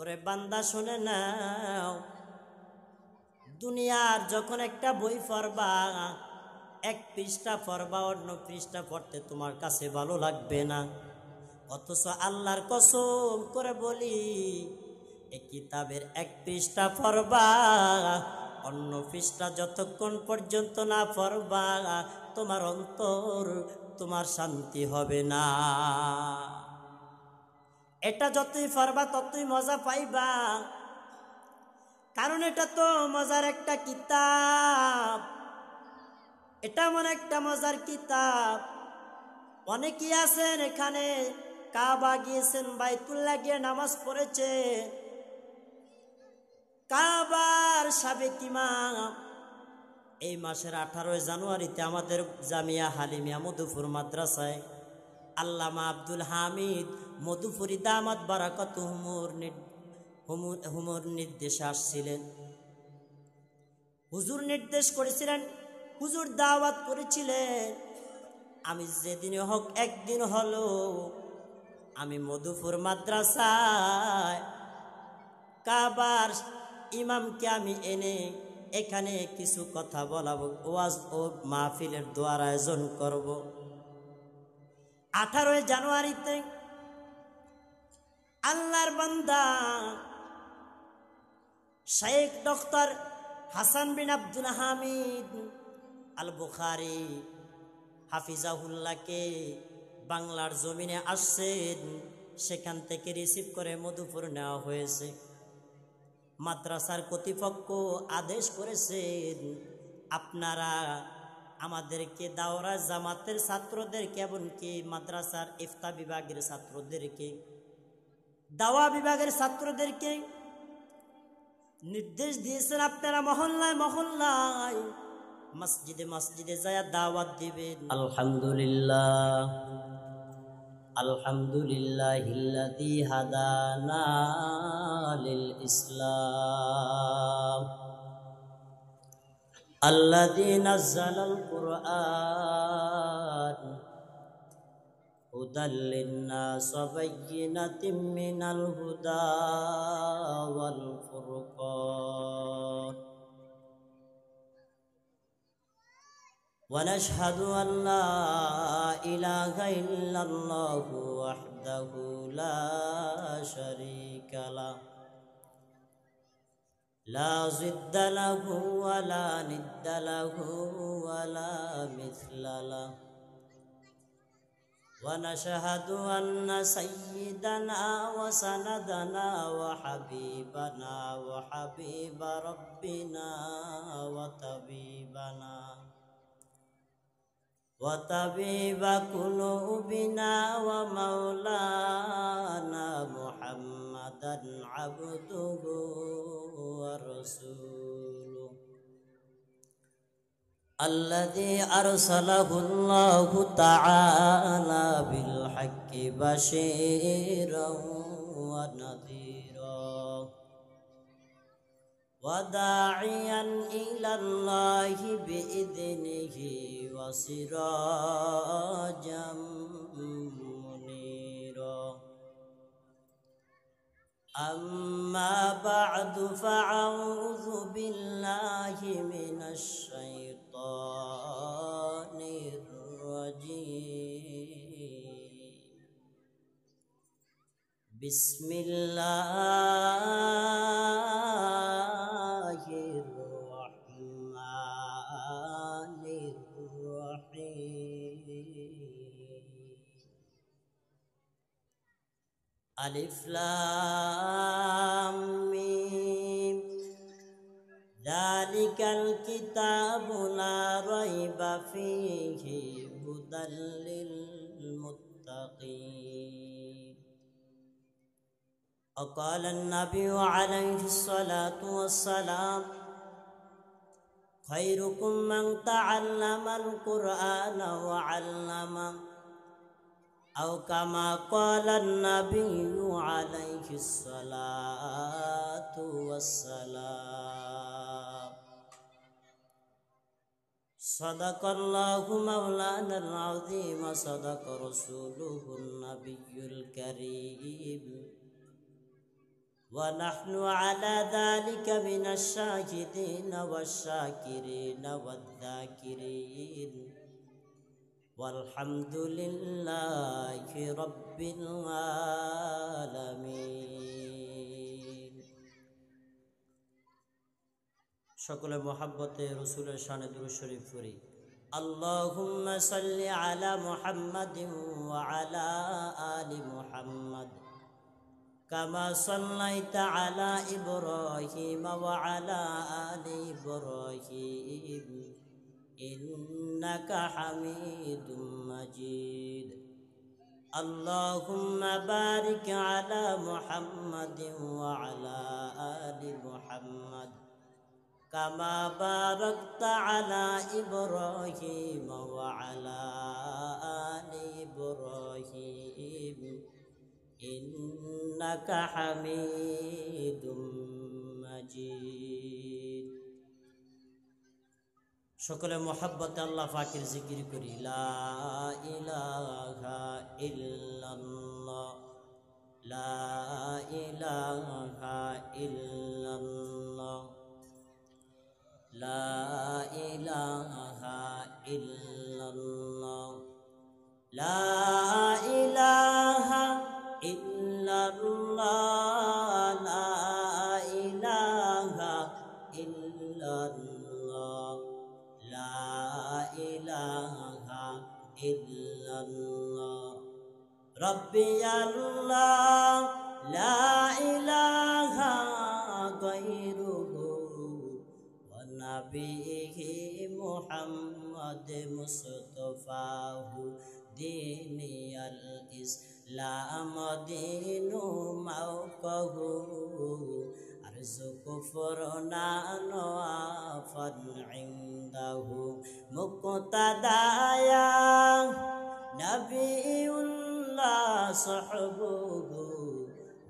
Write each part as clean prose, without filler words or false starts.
ওরে বান্দা শুনে নাও, দুনিয়ার যখন একটা বই পড়বা, এক পৃষ্ঠা পড়বা, অন্য পৃষ্ঠা পড়তে তোমার কাছে ভালো লাগবে না। অথচ আল্লাহর কসম করে বলি, এই কিতাবের এক পৃষ্ঠা পড়বা, অন্য পৃষ্ঠা যতক্ষণ পর্যন্ত না পড়বা, তোমার অন্তর, তোমার শান্তি হবে না। এটা যতই পড়বা ততই মজা পাইবা, কারণ এটা তো মজার একটা কিতাব। এটা এমন একটা মজার কিতাব, অনেকেই আছেন এখানে কাবা গিয়েছেন, বাইতুল্লাহ গিয়ে নামাজ পড়েছে। কাবার সাবেক ইমাম এই মাসের 18 জানুয়ারিতে আমাদের জামিয়া হালিমিয়া মধুপুর মাদ্রাসায় আল্লামা আব্দুল হামিদ মধুপুরি দামাত বারাকাতুহুমুর নির্দেশে আসছিলেন। হুজুর নির্দেশ করেছিলেন, হুজুর দাওয়াত করেছিলেন। আমি যেদিনে হোক একদিন হলো আমি মধুপুর মাদ্রাসায় কাবার ইমামকে আমি এনে এখানে কিছু কথা বলাবো, ওয়াজ ও মাহফিলের দোয়ার আয়োজন করব। 18 জানুয়ারিতে আল্লাহর বান্দা শেখ ডক্টর হাসান বিন আব্দুল হামিদ আল বুখারী হাফিজাহুল্লাহকে বাংলার জমিনে আসছেন, সেখান থেকে রিসিভ করে মধুপুর নেওয়া হয়েছে। মাদ্রাসার কর্তৃপক্ষ আদেশ করেছেন, আপনারা আমাদেরকে দাওরা জামাতের ছাত্রদেরকে এমনকি মাদ্রাসার ইফতা বিভাগের ছাত্রদেরকে, দাওয়া বিভাগের ছাত্রদেরকে নির্দেশ দিয়েছেন, আপনারা মহল্লায় মহল্লায় মসজিদে মসজিদে যায় দাওয়াত দিবেন। আলহামদুলিল্লাহ, আলহামদুলিল্লাহিল্লাযী হাদানা লিল ইসলাম আল্লাযী নাযালাল কুরআন হুদাল লিন-নাস ওয়া বায়্যিনাতিম মিনাল হুদা ওয়াল ফুরকান। ونشهد أن لا إله إلا الله وحده لا شريك له لا ضد له ولا ند له ولا مثل له ونشهد أن سيدنا وسندنا وحبيبنا وحبيب ربنا وطبيب قلوبنا ومولانا محمدا عبده ورسوله الذي أرسله الله تعالى بالحق بشيرا ونذيرا وداعيا إلى الله بإذنه وسراجا منيرا. أما بعد فأعوذ بالله من الشيطان الرجيم. بسم الله الرحمن الرحيم. ألف لام ميم ذلك الكتاب لا ريب فيه هدى للمتقين. وقال النبي عليه الصلاة والسلام خيركم من تعلم القرآن وعلمه أو كما قال النبي عليه الصلاة والسلام. صدق الله مولانا العظيم صدق رسوله النبي الكريم ونحن على ذلك من الشاهدين والشاكرين والذاكرين والحمد لله رب العالمين. সকলে মহাব্বতে রসুলের শানে দুরূদ শরীফ পড়ি। আল্লাহুম্মা সাল্লি আলা মুহাম্মাদিন ওয়া আলা আলি মুহাম্মাদ কামা সাল্লাইতা আলা ইব্রাহিম ওয়া আলা আলি ইব্রাহিম ইন্নাকা হামিদুম মাজিদ। আল্লাহুম্মা বারিক আলা মুহাম্মাদিন ওয়া আলা আলি মুহাম্মাদ কামা বারাকতা আলা ইব্রাহিম ওয়া আলা আলি ইব্রাহিম ইন্নাকা হামিদুম মাজিদ। সকলে মোহাব্বতে আল্লাহ পাকের জিকির করি। লা ইলাহা ইল্লাল্লাহ, লা ইলাহা ইল্লাল্লাহ, লা ইলাহা ইল্লাল্লাহ, লা ইলাহা ইল্লাল্লাহ, লা ইলাহা ইল্লাল্লাহ, লা ইলাহা ইল্লাল্লাহ। রব্বি আল্লাহ লা ইলাহা গায়রুহু ওয়া নাবিয়্যি মুহাম্মদ মুস্তাফাহু দীনিয়াল ইসলাম দীনু মাওকাহু আরজুকু ফুরনান আফান ইনদাহু মুক্তাদায়া নবিউল্লাহ সাহবুহু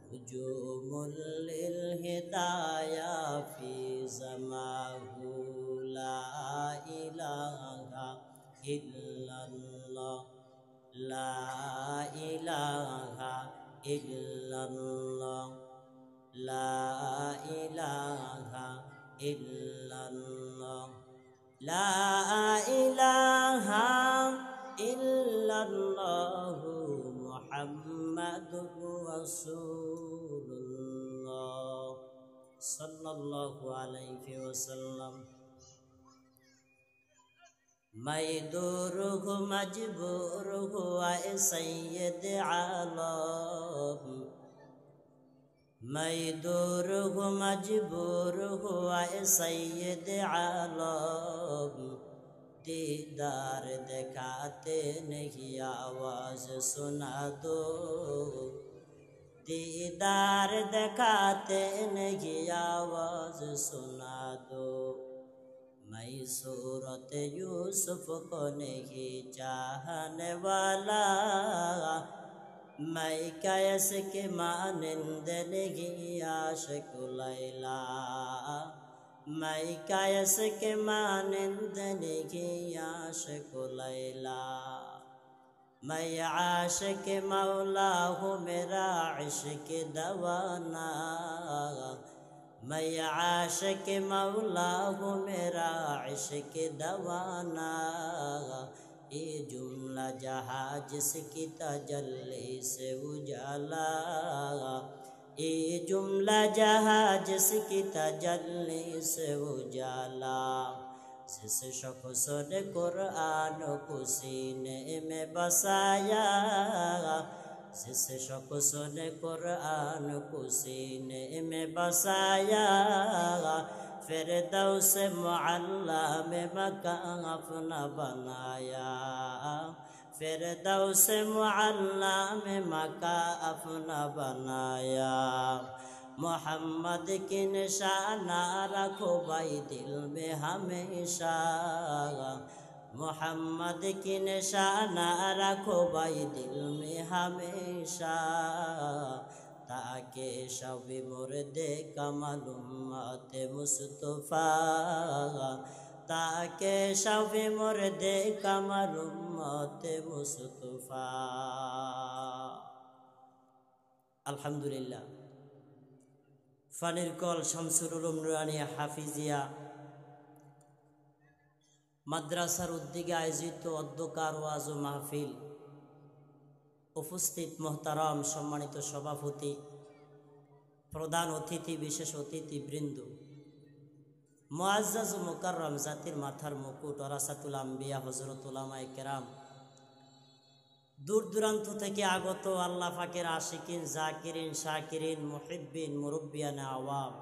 হুজুমুল লিল হিদায়া ফি জামাহু লা ইলাহা ইল্লাল্লাহ, লা ইলাহা ইল্লাল্লাহ, লা ইলাহা ইল্লাল্লাহ, লা ইলাহা ইল্লাল্লাহ মুহাম্মাদুর রাসূলুল্লাহ সাল্লাল্লাহু আলাইহি ওয়াসাল্লাম। मैं दूर हूँ मजबूर हुआ सैयद आलम, मैं दूर हूँ मजबूर हुआ सैयद आलम, दीदार दिखाते नहीं आवाज सुना दो, दीदार दिखाते नहीं आवाज सुना दो। मैं सूरत यूसुफ को नहीं चाहने वाला, मैं कैस के मानिंद नहीं आशिक लैला, मैं कैस के मानिंद नहीं आशिक लैला। मैं आशिक मौला हूँ मेरा इश्क दवाना, मैं आशिक मौला हूँ मेरा इश्क दवाना। ये जुमला जहाँ जिसकी तजल्ली से उजाला, ये जुमला जहाँ जिसकी तजल्ली से उजाला। जिस शख्स ने कुरान को सीने में बसाया, जिस शख्स ने कुरान को सीने में बसाया, फिरदौस मुअल्ला में मकान अपना बनाया, फिरदौस मुअल्ला में मकान अपना बनाया। मोहम्मद की निशाना रखो भाई दिल में हमेशा, मोहम्मद की निशाना रखो भाई दिल में हमेशा, ताकि शब मुर्दे का मालूमात मुस्तफा, ताकि शब मुर्दे का मालूमात मुस्तफा। अल्हम्दुलिल्लाह, ফানির কল শামসুল উলুম নুরানিয়া হাফিজিয়া মাদ্রাসার উদ্যোগে আয়োজিত অধ্যকার ওয়াজ ও মাহফিল, উপস্থিত মোহতারাম সম্মানিত সভাপতি, প্রধান অতিথি, বিশেষ অতিথিবৃন্দ, মুআজ্জাজ ও মুকাররম জাতির মাথার মুকুট ওরাসাতুল আম্বিয়া হযরত উলামায়ে কেরাম, দূর দূরান্ত থেকে আগত আল্লাহ পাকের আশিকিন, জাকিরিন, শাকিরিন, মুহিব্বিন, মুরব্বিয়ান আওয়াম,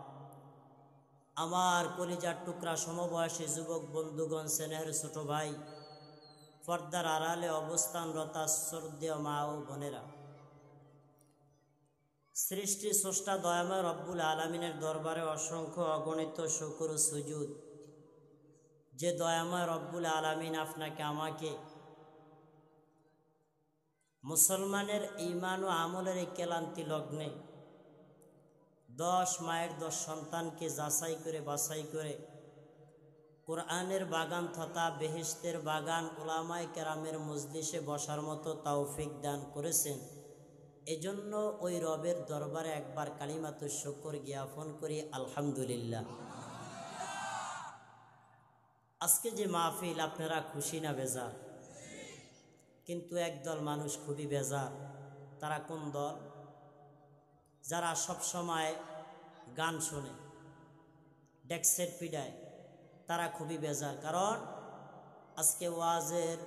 আমার কলিজার টুকরা সমবয়সী যুবক বন্ধুগণ, স্নেহের ছোট ভাই, পর্দার আড়ালে অবস্থানরতা শ্রদ্ধেয় মা ও বোনেরা, সৃষ্টি স্রষ্টা দয়াময় রব্বুল আলামিনের দরবারে অসংখ্য অগণিত শুকর ও সুজুদ, যে দয়াময় রব্বুল আলামিন আপনাকে আমাকে মুসলমানের ঈমান ও আমলের এই ক্লান্তি লগ্নে 10 মায়ের 10 সন্তানকে যাচাই করে বাছাই করে কোরআনের বাগান তথা বেহেশতের বাগান উলামায়ে কেরামের মজলিসে বসার মতো তৌফিক দান করেছেন। এজন্য ওই রবের দরবারে একবার কালিমাতুশ শুকর জ্ঞাপন করি, আলহামদুলিল্লাহ। আজকে যে মাহফিল, আপনারা খুশি না বেজার? কিন্তু একদল মানুষ খুবই বেজার। তারা কোন দল? যারা সব সময় গান শোনে, ডেক্সেট পিডায়, তারা খুবই বেজার। কারণ আজকে ওয়াজের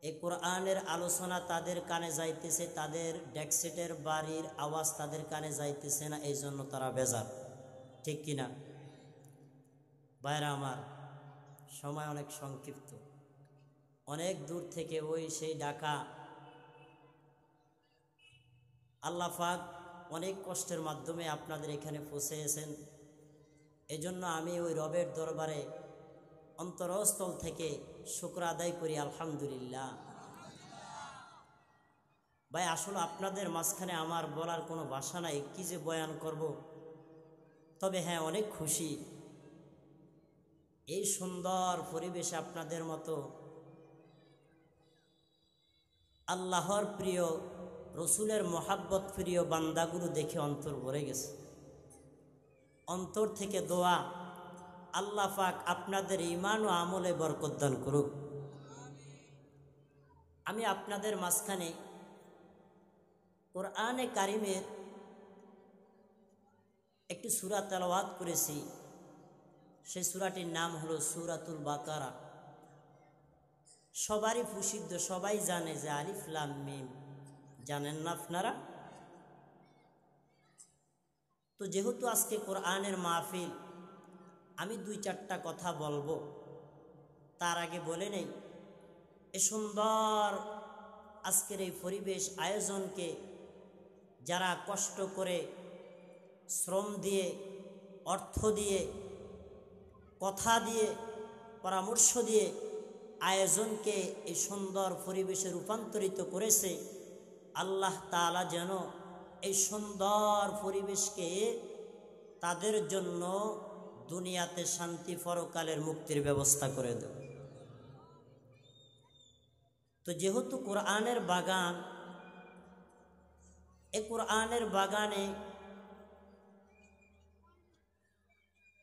এই কোরআনের আলোচনা তাদের কানে যাইতেছে, তাদের ডেক্সেটের বাড়ির আওয়াজ তাদের কানে যাইতেছে না, এই জন্য তারা বেজার। ঠিক কিনা ভাইরা আমার? সময় অনেক সংক্ষিপ্ত। অনেক দূর থেকে ওই সেই ঢাকা আল্লাহ পাক অনেক কষ্টের মাধ্যমে আপনাদের এখানে পৌঁছেছেন। এজন্য আমি ওই রবের দরবারে অন্তরস্থল থেকে শুকর আদায় করি, আলহামদুলিল্লাহ। ভাই আসলে আপনাদের মাঝখানে আমার বলার কোনো ভাষা নাই, কি যে বয়ান করব। তবে হ্যাঁ, অনেক খুশি এই সুন্দর পরিবেশে আপনাদের মতো আল্লাহর প্রিয়, রসুলের মহাব্বত প্রিয় বান্দাগুলো দেখে অন্তর ভরে গেছে। অন্তর থেকে দোয়া, আল্লাহ পাক আপনাদের ঈমান ও আমলে বরকত দান করুক। আমি আপনাদের মাঝখানে কোরআনে কারিমের একটি সূরা তেলাওয়াত করেছি। সেই সূরাটির নাম হলো সূরাতুল বাকারা। সবারই প্রসিদ্ধ, সবাই জানে যে আলিফ লাম মিম। জানেন না আপনারা? তো যেহেতু আজকে কোরআনের মাহফিল, আমি 2-4টা কথা বলবো। তার আগে বলে নেই, এ সুন্দর আজকের এই পরিবেশ আয়োজনকে যারা কষ্ট করে, শ্রম দিয়ে, অর্থ দিয়ে, কথা দিয়ে, পরামর্শ দিয়ে আয়োজনকে এই সুন্দর পরিবেশে রূপান্তরিত করেছে, আল্লাহ তাআলা যেন এই সুন্দর পরিবেশকে তাদের জন্য দুনিয়াতে শান্তি, পরকালের মুক্তির ব্যবস্থা করে দেয়। তো যেহেতু কোরআনের বাগান, এই কোরআনের বাগানে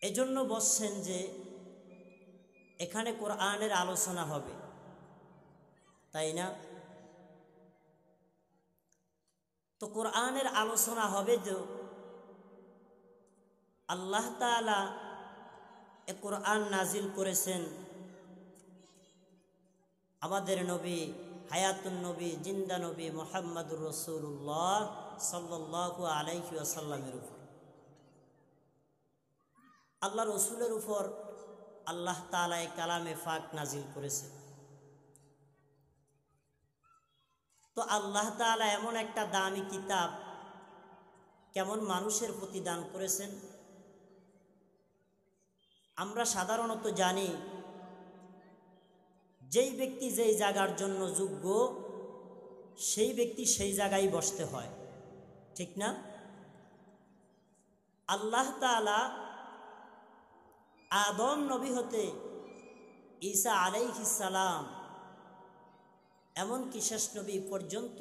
এজন্য বসছেন যে এখানে কোরআনের আলোচনা হবে, তাই না? তো কোরআনের আলোচনা হবে যে আল্লাহ তাআলা এ কোরআন নাজিল করেছেন আমাদের নবী, হায়াতুন নবী, জিন্দা নবী মুহাম্মদুর রাসূলুল্লাহ সাল্লাল্লাহু আলাইহি ওয়াসাল্লামের উপর। আল্লাহ রসুলের উপর আল্লাহ তাআলা এই কালামে পাক নাজিল করেছেন। তো আল্লাহ তাআলা এমন একটা দামি কিতাব কেমন মানুষের প্রতি দান করেছেন? আমরা সাধারণত জানি যেই ব্যক্তি যেই জায়গার জন্য যোগ্য, সেই ব্যক্তি সেই জায়গায় বসতে হয়, ঠিক না? আল্লাহ তাআলা আদম নবী হতে ঈসা আলাইহিস সালাম এমনকি শেষ নবী পর্যন্ত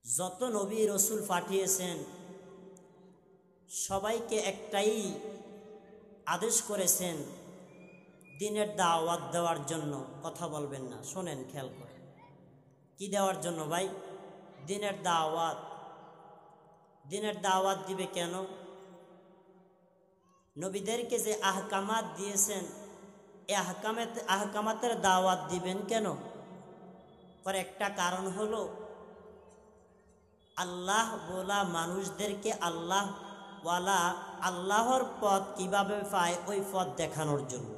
যত নবী রসুল পাঠিয়েছেন সবাইকে একটাই আদেশ করেছেন, দ্বীনের দাওয়াত দেওয়ার জন্য। কথা বলবেন না, শোনেন, খেয়াল করেন। কি দেওয়ার জন্য ভাই? দ্বীনের দাওয়াত। দ্বীনের দাওয়াত দিবে কেন? নবীদেরকে যে আহকামাত দিয়েছেন, এই আহকামাতের দাওয়াত দিবেন কেন? পর একটা কারণ হলো আল্লাহ বলা মানুষদেরকে আল্লাহ ওয়ালা আল্লাহর পথ কিভাবে পায় ওই পথ দেখানোর জন্য।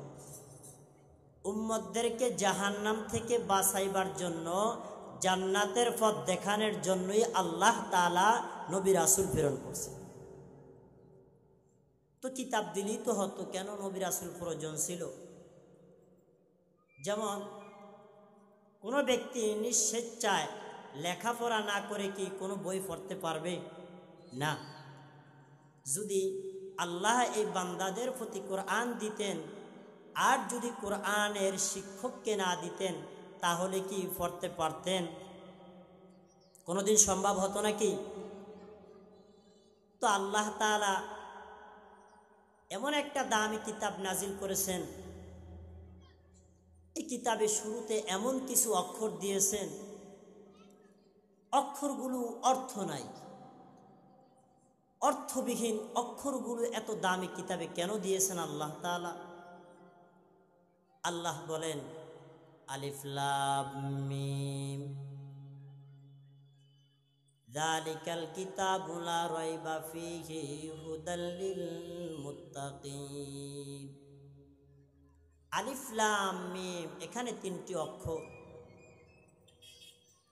উম্মতদেরকে জাহান্নাম থেকে বাঁচাইবার জন্য, জান্নাতের পথ দেখানোর জন্যই আল্লাহ তাআলা নবী রাসূল প্রেরণ করছে। তো কিতাব দিলেই তো হতো, কেন নবী রাসূল প্রয়োজন ছিল? যেমন কোনো ব্যক্তি নিঃস্বেচ্ছায় লেখাপড়া না করে কি কোনো বই পড়তে পারবে? না। যদি আল্লাহ এই বান্দাদের প্রতি কোরআন দিতেন, আর যদি কোরআনের শিক্ষককে না দিতেন, তাহলে কি পড়তে পারতেন? কোনোদিন সম্ভব হতো নাকি? তো আল্লাহ তাআলা এমন একটা দামি কিতাব নাজিল করেছেন, এই কিতাবের শুরুতে এমন কিছু অক্ষর দিয়েছেন, অক্ষরগুলো অর্থ নাই, অর্থবিহীন অক্ষরগুলো এত দামি কিতাবে কেন দিয়েছেন আল্লাহ তাআলা? আল্লাহ বলেন, আলিফ লাম মিম যালিকাল কিতাবু লা রাইবা ফীহি হুদাল লিল মুত্তাকিন। আলিফ লাম মিম, এখানে তিনটি অক্ষর।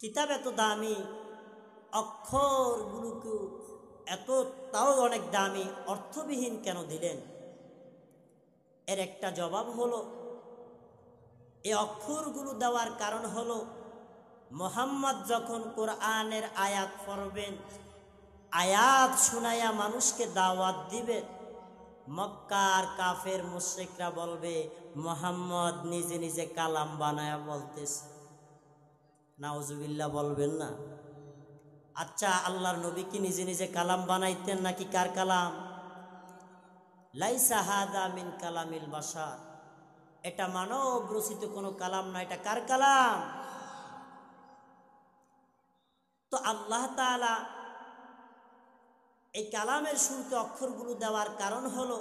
কিতাব এত দামি, অক্ষরগুলোকে এত তাও অনেক দামি, অর্থবিহীন কেন দিলেন? এর একটা জবাব হলো, এই অক্ষরগুলো দেওয়ার কারণ হলো মুহাম্মদ যখন কোরআনের আয়াত পড়বেন, আয়াত শুনাইয়া মানুষকে দাওয়াত দিবে, মক্কার কাফের মুশরিকরা বলবে মুহাম্মদ নিজে নিজে কালাম বানায়া বলতেছে। নাউজুবিল্লাহ বলবেন না? আচ্ছা, আল্লাহর নবী কি নিজে নিজে কালাম বানাইতেন নাকি কার কালাম? লাইসা হাদা মিন কালামিল বাশার, এটা মানব রচিত কোনো কালাম না, এটা কার কালাম? তো আল্লাহ তাআলা এই কালামের শুরুতে অক্ষরগুলো দেওয়ার কারণ হলো,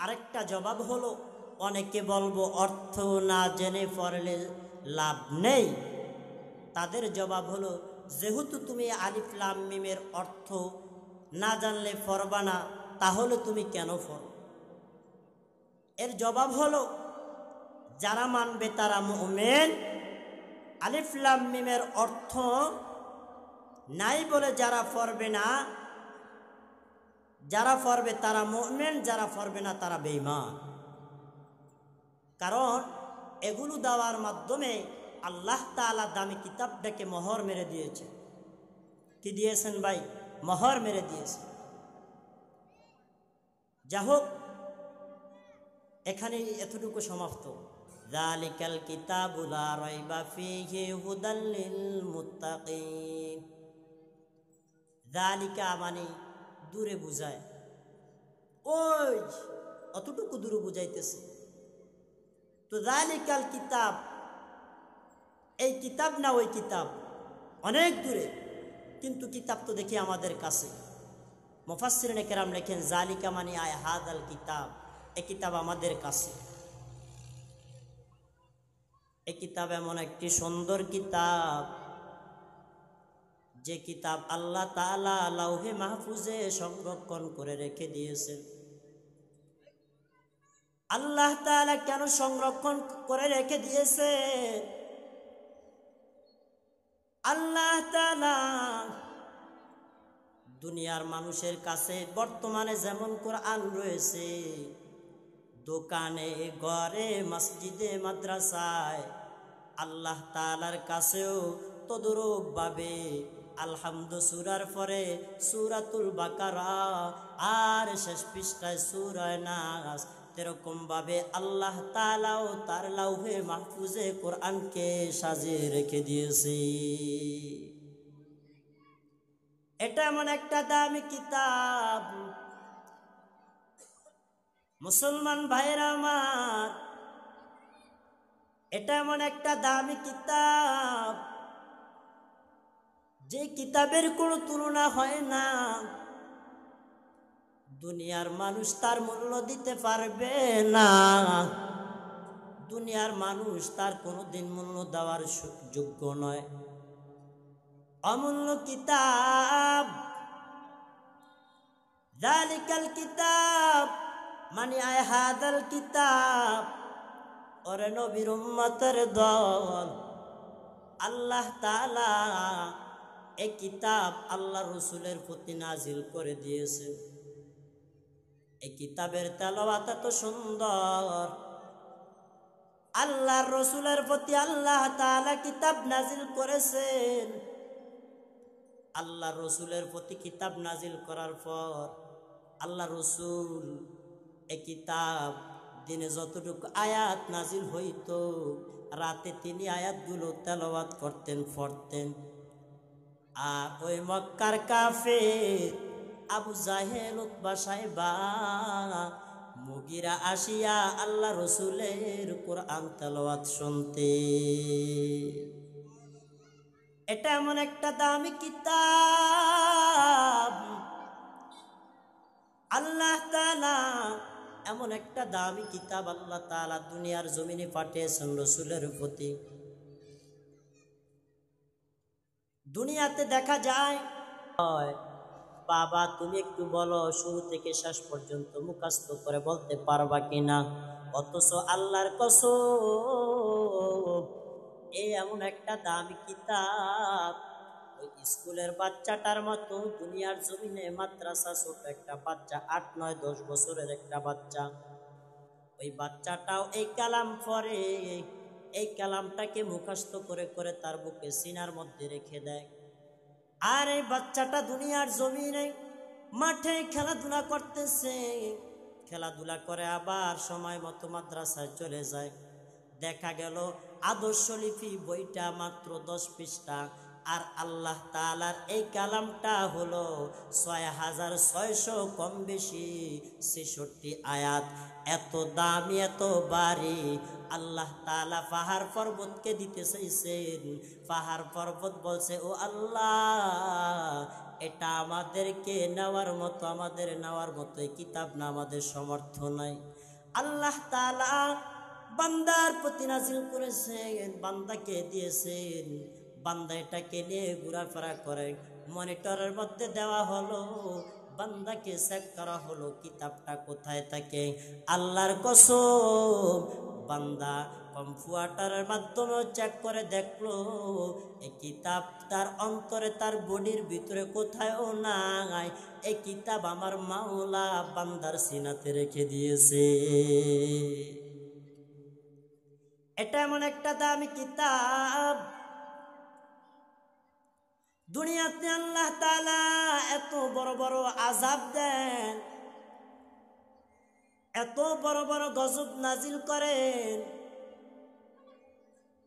আরেকটা জবাব হলো, অনেকে বলবো অর্থ না জেনে পড়লে লাভ নেই। তাদের জবাব হলো, যেহেতু তুমি আলিফ লাম মিমের অর্থ না জানলে পড়বা না, তাহলে তুমি কেন পড়ো? এর জবাব হলো, যারা মানবে তারা মুমিন। আলিফ লাম মিমের অর্থ নাই বলে যারা পড়বে না, যারা পড়বে তারা মুমিন, যারা পড়বে না তারা বেঈমান। কারণ এগুলো দেওয়ার মাধ্যমে আল্লাহ তাআলা দামি কিতাবটাকে মোহর মেরে দিয়েছে। কি দিয়েছেন ভাই? মোহর মেরে দিয়েছে। যা হোক, এখানে এতটুকু সমাপ্ত। যালিকাল কিতাবু লা রাইবা ফীহি হুদাল লিল মুত্তাকিন। যালিকা মানে দূরে বুঝায়, ওই অতটুকু দূরে বুঝাইতেছে। তো যালিকাল কিতাব, এই কিতাব না ওই কিতাব, অনেক দূরে, কিন্তু কিতাব তো দেখি আমাদের কাছে। মুফাসসিরিনে কেরাম লেখেন, যালিকা মানে আয় হাদাল কিতাব, এই কিতাব আমাদের কাছে। এই কিতাব এমন একটি সুন্দর কিতাব, যে কিতাব আল্লাহ তাআলা লাউহে মাহফুজে সংরক্ষণ করে রেখে দিয়েছেন। আল্লাহ তাআলা কেন সংরক্ষণ করে রেখে দিয়েছে? আল্লাহ তাআলা দুনিয়ার মানুষের কাছে বর্তমানে যেমন কোরআন রয়েছে, দোকানে, ঘরে, মসজিদে, মাদ্রাসায়, আল্লাহ তাআলার কাছেও তদরূপ ভাবে আলহামদু সূরার পরে সূরাতুল বাকারা, আর শেষ পৃষ্ঠায় সূরা নাস, এরকম ভাবে আল্লাহ তাআলাও তার লাউহে মাহফুজে কোরআনকে সাজিয়ে রেখে দিয়েছে। এটা এমন একটা দামি কিতাব, মুসলমান ভাইরা আমার, এটা এমন একটা দামি কিতাব যে কিতাবের কোনো তুলনা হয় না। দুনিয়ার মানুষ তার মূল্য দিতে পারবে না, দুনিয়ার মানুষ তার কোনোদিন মূল্য দেওয়ার যোগ্য নয়। অমূল্য কিতাব, যালিকাল কিতাব মানে আয় হাদাল কিতাব। ওরে নবীর উম্মতের দল, আল্লাহ তাআলা এই কিতাব আল্লাহ রসুলের প্রতি নাজিল করে দিয়েছে। এই কিতাবের তেলাওয়াত এত সুন্দর, আল্লাহর রসুলের প্রতি আল্লাহ তাআলা কিতাব নাজিল করেছেন। আল্লাহ রসুলের প্রতি কিতাব নাজিল করার পর আল্লাহ রসুল এই কিতাব দিনে যতটুকু আয়াত নাজিল হইত, রাতে তিনি আয়াতগুলো তেলাওয়াত করতেন, পড়তেন। আর ওই মক্কার কাফের আবু জাহেল, উতবা, সাইবা, মুগিরা আসিয়া আল্লাহ রসুলের কোরআন তেলাওয়াত শুনতে। এটা এমন একটা দামি কিতাব, আল্লাহ তাআলা এমন একটা দামি কিতাব আল্লাহ তাআলা দুনিয়ার জমিনে পাঠিয়েছেন রসুলের প্রতি। দুনিয়াতে দেখা যায়, বাবা তুমি একটু বলো শুরু থেকে শেষ পর্যন্ত মুখস্থ করে বলতে পারবা কিনা, অথচ আল্লাহর কসম এই এমন একটা দামি কিতাব, ওই স্কুলের বাচ্চাটার মতো দুনিয়ার জমিনে মাদ্রাসা ছোট একটা বাচ্চা, 8, 9, 10 বছরের একটা বাচ্চা, ওই বাচ্চাটাও এই কালাম পড়ে, এই কালামটাকে মুখস্থ করে করে তার বুকে সিনার মধ্যে রেখে দেয়। আর এই বাচ্চাটা দুনিয়ার জমিনে মাঠে খেলাধুলা করতেছে, খেলাধুলা করে আবার সময় মতো মাদ্রাসায় চলে যায়। দেখা গেল আদর্শ লিপি বইটা মাত্র 10 পৃষ্ঠা, আর আল্লাহ তাআলার এই কালামটা হলো 6600 কম বেশি 66 আয়াত। এত দামি, এত ভারী। আল্লাহ তাআলা পাহাড় পর্বতকে দিতে চাইছেন, পাহাড় পর্বত বলছে ও আল্লাহ এটা আমাদেরকে নেওয়ার মতো, আমাদের নেওয়ার মতো এই কিতাব না, আমাদের সমর্থ নাই। আল্লাহ তাআলা বান্দার প্রতি নাজিল করেছেন, বান্দাকে দিয়েছেন, বান্দা এটাকে নিয়ে ঘোরাফেরা করে। মনিটরের মধ্যে দেওয়া হলো, বান্দাকে চেক করা হলো কিতাবটা কোথায় থাকে। আল্লাহর কসম বান্দা কম্পিউটারের মাধ্যমে চেক করে দেখলো এই কিতাব তার অন্তরে, তার বডির ভিতরে কোথায়ও নাই। এই কিতাব আমার মাওলা বান্দার সিনাতে রেখে দিয়েছে। এটা এমন একটা দামি কিতাব, দুনিয়াতে আল্লাহ তাআলা এত বড় বড় আযাব দেন, এত বড় বড় গজব নাজিল করেন।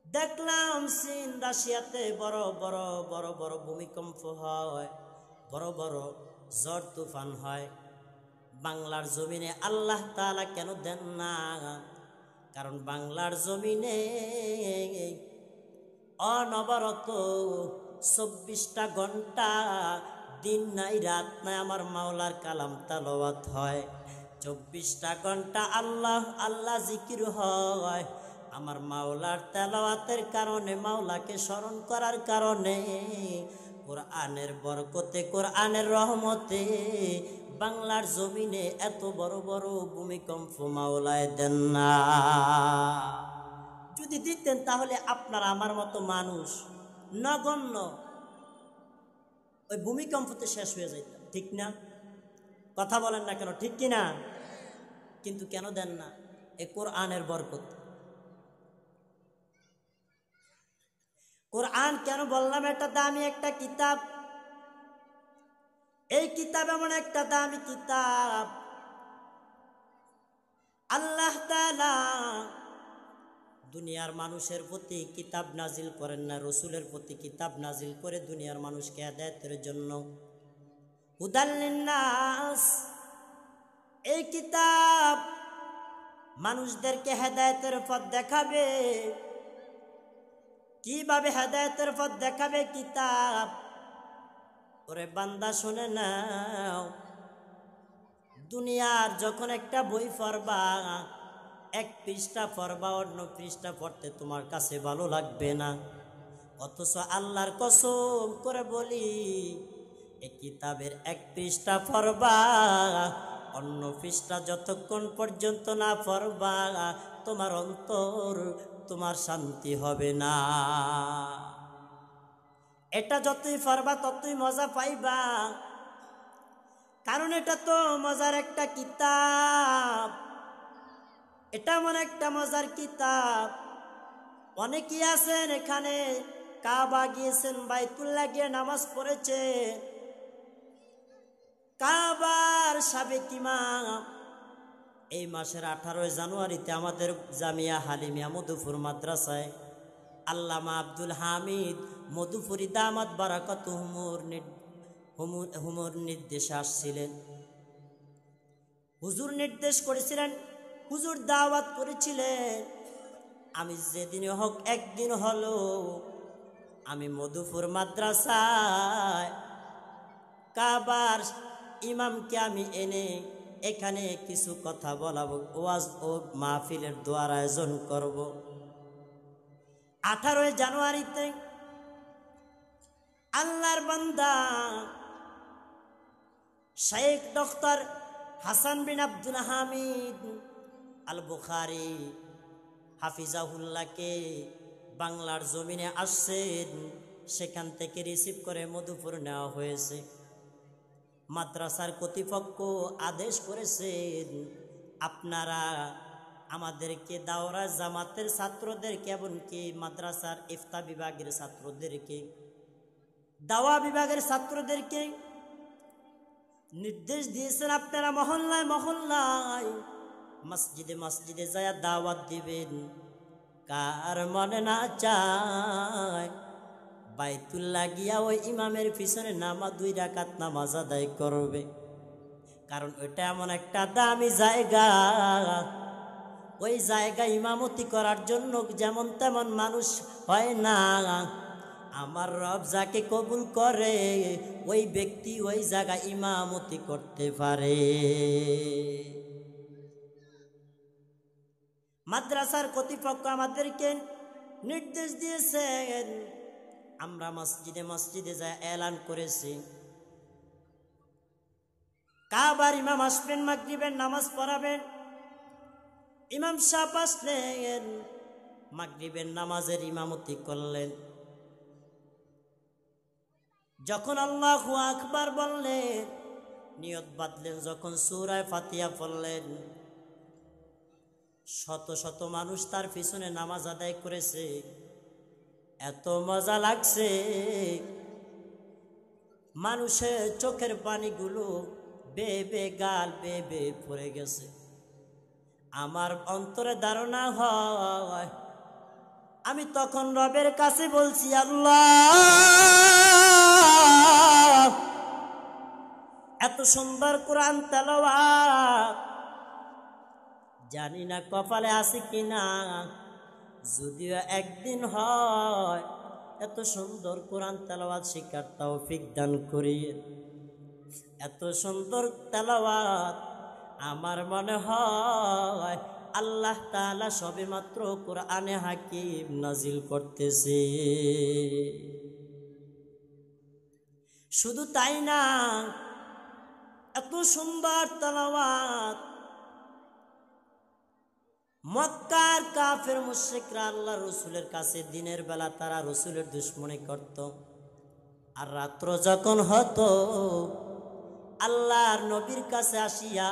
দেখলাম চীন, রাশিয়াতে বড় বড় বড় বড় ভূমিকম্প হয়, বড় বড় ঝড় তুফান হয়। বাংলার জমিনে আল্লাহ তাআলা কেন দেন না? কারণ বাংলার জমিনে অনবরত 24টা ঘন্টা, দিন নাই রাত নাই আমার মাওলার কালাম তেলাওয়াত হয়। 24টা ঘন্টা আল্লাহ আল্লাহ জিকির হয়। আমার মাওলার তেলাওয়াতের কারণে, মাওলাকে স্মরণ করার কারণে, কোরআনের বরকতে, কোরআনের রহমতে বাংলার জমিনে এত বড় বড় ভূমিকম্প মাওলায় দেন না। যদি দিতেন তাহলে আপনার আমার মতো মানুষ নগণ্য ওই ভূমিকম্পতে শেষ হয়ে যেত, ঠিক না? কথা বলেন না কেন, ঠিক কিনা? কিন্তু কেন দেন না? এই কোরআনের বরকত। কোরআন কেন বললাম এটা দামি একটা কিতাব? এই কিতাব এমন একটা দামি কিতাব, আল্লাহ তাআলা দুনিয়ার মানুষের প্রতি কিতাব নাজিল করেন না, রসুলের প্রতি কিতাব নাজিল করে দুনিয়ার মানুষকে হেদায়েতের জন্য। হুদাল লিন্নাস, এই কিতাব মানুষদেরকে হেদায়েতের পথ দেখাবে। কিভাবে হেদায়েতের পথ দেখাবে কিতাব? ওরে বান্দা শুনে নাও, দুনিয়ার যখন একটা বই পড়বা, এক পৃষ্ঠা পড়বা, অন্য পৃষ্ঠা পড়তে তোমার কাছে ভালো লাগবে না। অথচ আল্লাহর কসম করে বলি, এই কিতাবের এক পৃষ্ঠা পড়বা, অন্য পৃষ্ঠা যতক্ষণ পর্যন্ত না পড়বা, তোমার অন্তর, তোমার শান্তি হবে না। এটা যতই পড়বা ততই মজা পাইবা, কারণ এটা তো মজার একটা কিতাব। এটা এমন একটা মজার কিতাব, অনেকেই আছেন এখানে কাবা গিয়েছেন, বাইতুল্লাহ গিয়ে নামাজ পড়েছে। কাবার সাবেক ইমাম এই মাসের 18 জানুয়ারিতে আমাদের জামিয়া হালিমিয়া মধুপুর মাদ্রাসায় আল্লামা আব্দুল হামিদ মধুপুরি দামাত বারাকাত হুমুর নির্দেশে আসছিলেন। হুজুর নির্দেশ করেছিলেন, হুজুর দাওয়াত করেছিলেন। আমি যেদিন হোক একদিন হলো আমি মধুপুর মাদ্রাসায় কাবার ইমামকে আমি এনে এখানে কিছু কথা বলাবো, ওয়াজ ও মাহফিলের দোয়ার আয়োজন করব। 18 জানুয়ারিতে আল্লাহর বান্দা শেখ ডক্টর হাসান বিন আব্দুল হামিদ আল বুখারী হাফিজাহুল্লাহকে বাংলার জমিনে আসছেন, সেখান থেকে রিসিভ করে মধুপুর নেওয়া হয়েছে। মাদ্রাসার কর্তৃপক্ষ আদেশ করেছেন, আপনারা আমাদেরকে দাওরা জামাতের ছাত্রদেরকে, এমনকি মাদ্রাসার ইফতা বিভাগের ছাত্রদেরকে, দাওয়া বিভাগের ছাত্রদেরকে নির্দেশ দিয়েছেন, আপনারা মহল্লায় মহল্লায় মসজিদে মসজিদে যায় দাওয়াত দিবেন। কার মনে না চায় বাইতুল্লাহ গিয়া ওই ইমামের পিছনে 2 রাকাত নামাজ আদায় করবে, কারণ ওইটা এমন একটা দামি জায়গা। ওই জায়গা ইমামতি করার জন্য যেমন তেমন মানুষ হয় না। আমার রব যাকে কবুল করে ওই ব্যক্তি ওই জায়গা ইমামতি করতে পারে। মাদ্রাসার কর্তৃপক্ষ আমাদেরকে নির্দেশ দিয়েছেন, আমরা মসজিদে মসজিদে যায় এলান করেছি, কাবার ইমাম আসবেন, মাগরিবের নামাজ পড়াবেন। ইমাম সাহেব আসলেন, মাগরিবের নামাজের ইমামতি করলেন। যখন আল্লাহু আকবার বললেন, নিয়ত বাঁধলেন, যখন সূরা ফাতিহা পড়লেন, শত শত মানুষ তার পিছনে নামাজ আদায় করেছে। এত মজা লাগছে, মানুষের চোখের পানিগুলো বেয়ে গাল বেয়ে পড়ে গেছে। আমার অন্তরে ধারণা হয়, আমি তখন রবের কাছে বলছি, আল্লাহ এত সুন্দর কোরআন তেলাওয়াত জানি না কপালে আছে কিনা, যদিও একদিন হয় এত সুন্দর কোরআন তেলাওয়াত শিখার তৌফিক দান করিয়ে। এত সুন্দর তেলাওয়াত আমার মনে হয় আল্লাহ তাআলা সবেমাত্র কোরআনে হাকিম নাজিল করতেছে। শুধু তাই না, এত সুন্দর তেলাওয়াত মক্কার কাফের মুশরিকরা আল্লাহ রসুলের কাছে দিনের বেলা তারা রসুলের দুশমনি করত, আর রাত্র যখন হতো আল্লাহর নবীর কাছে আসিয়া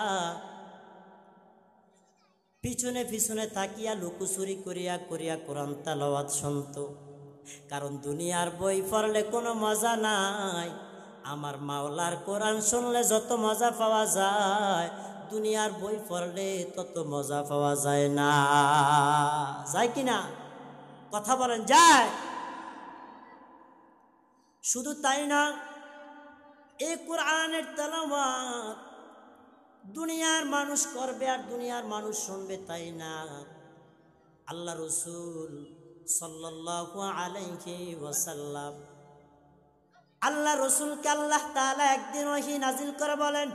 পিছনে পিছনে থাকিয়া লুকোচুরি করিয়া করিয়া কোরআন তেলাওয়াত শুনত। কারণ দুনিয়ার বই পড়লে কোনো মজা নাই, আমার মাওলার কোরআন শুনলে যত মজা পাওয়া যায়, দুনিয়ার বই পড়লে তত মজা পাওয়া যায় না। যায় কিনা? কথা বলেন, যায়? শুধু তাই না, এই কোরআনের তেলাওয়াত দুনিয়ার মানুষ করবে আর দুনিয়ার মানুষ শুনবে তাই না, আল্লাহ রাসূল সাল্লাল্লাহু আলাইহি ওয়াসাল্লাম, আল্লাহ রাসূলকে আল্লাহ তাআলা একদিন ওহী নাজিল করে বলেন,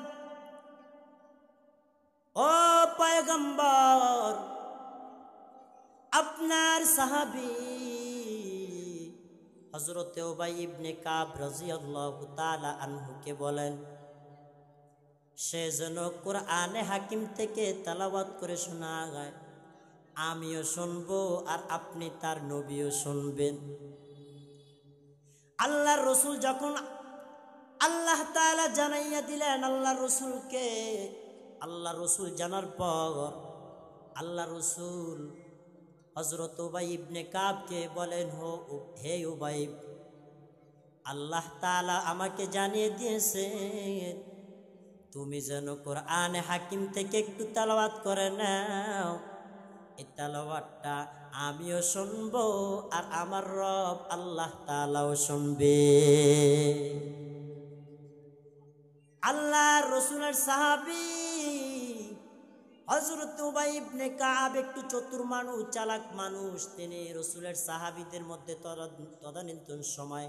ও পয়গম্বর, আপনার সাহাবী হযরত উবাই ইবনে কাব রাদিয়াল্লাহু তাআলা আনহুকে বলেন, সে যেন কোরআনে হাকিম থেকে তেলাওয়াত করে শোনায়, আমিও শুনবো আর আপনি তার নবীও শুনবেন। আল্লাহর রাসূল যখন আল্লাহ তাআলা জানাইয়া দিলেন আল্লাহর রাসূলকে, আল্লাহর রাসূল জানার পর আল্লাহর রাসূল হযরত উবাই ইবনে কাবকে বলেন, হে উবাই, আল্লাহ তাআলা আমাকে জানিয়ে দিয়েছেন তুমি যেন কোরআনে হাকিম থেকে একটু তেলাওয়াত করে নাও, এই তেলাওয়াতটা আমিও শুনবো আর আমার রব আল্লাহ তাআলাও শুনবে। আল্লাহর রাসূলের সাহাবী হযরত উবাই ইবনে কাব একটু চতুর মানুষ, চালাক মানুষ। তিনি রাসূলের সাহাবীদের মধ্যে তদানীন্তন সময়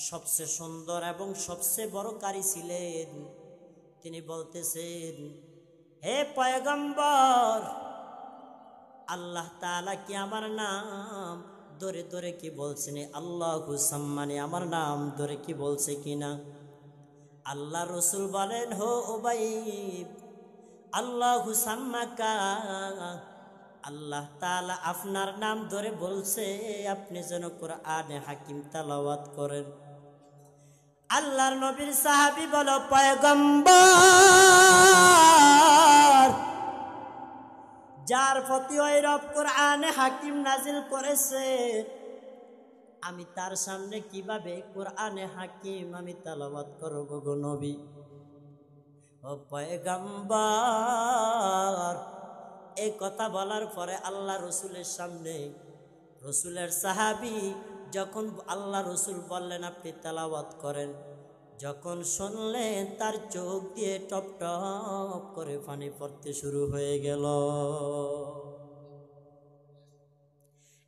সবচেয়ে সুন্দর এবং সবচেয়ে বড় কারি ছিলেন। তিনি বলতেছেন, হে পয়গম্বর, আল্লাহ তাআলা কি আমার নাম ধরে ধরে কি বলছেন? আল্লাহু সাম্মানি, আমার নাম ধরে কি বলছে কিনা? আল্লাহ রাসূল বলেন, হো উবাই, আল্লাহু সাম্মাকা, আল্লাহ তাআলা আপনার নাম ধরে বলছে আপনি যেন কোরআনে হাকিম তেলাওয়াত করেন। আল্লাহর নবীর সাহাবী বলো, পয়গম্বর, যার প্রতি ওই রব কোরআনে হাকিম নাজিল করেছে, আমি তার সামনে কিভাবে কোরআনে হাকিম আমি তেলাওয়াত করব গো নবী? ও পয়গম্বর, এই কথা বলার পরে আল্লাহ রাসূলের সামনে রাসূলের সাহাবী যখন আল্লাহ রাসূল বললেন আপনি তেলাওয়াত করেন, যখন শুনলেন তার চোখ দিয়ে টপ টপ করে পানি পড়তে শুরু হয়ে গেল।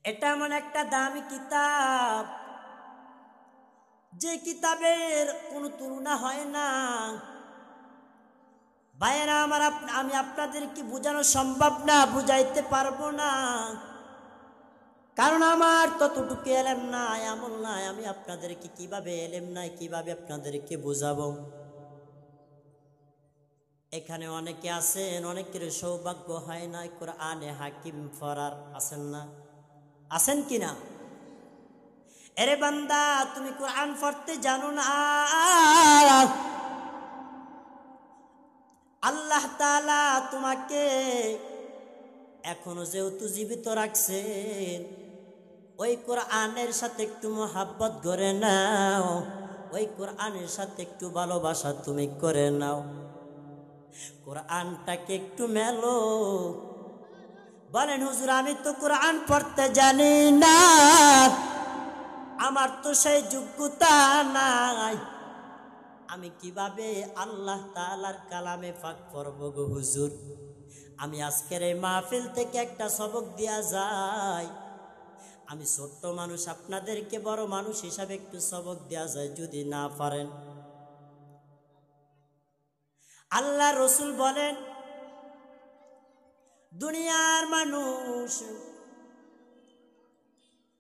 এটা এমন একটা দামি কিতাব, যে কিতাবের কোনো তুলনা হয় না। ভাইয়েরা আমার, আমি আপনাদেরকে বোঝানো সম্ভব না, বুঝাইতে পারবো না, কারণ আমার ততটুকু এলেম নাই, এমন নাই। আমি আপনাদেরকে কিভাবে এলেম নাই কিভাবে আপনাদেরকে বুঝাবো? এখানে অনেকে আছেন, অনেকের সৌভাগ্য হয় না কোরআনে হাকিম পড়ার, আছেন না? আছেন কিনা? এরে বান্দা, তুমি কোরআন পড়তে জানো না, আল্লাহ তাআলা তোমাকে এখনো যেহেতু জীবিত রাখছেন, ওই কোরআনের সাথে একটু মোহাব্বত করে নাও, ওই কোরআনের সাথে একটু ভালোবাসা তুমি করে নাও, কোরআনটাকে একটু মেলো। বলেন, হুজুর আমি তো কোরআন পড়তে জানি না, আমার তো সেই যোগ্যতা নাই, আমি কিভাবে আল্লাহ তাআলার কালামে পাক পড়ব গো হুজুর? আমি আজকের এই মাহফিল থেকে একটা সবক দেয়া যায়, আমি ছোট্ট মানুষ, আপনাদেরকে বড় মানুষ হিসাবে একটু সবক দেয়া যায় যদি না পারেন। আল্লাহ রাসূল বলেন, দুনিয়ার মানুষ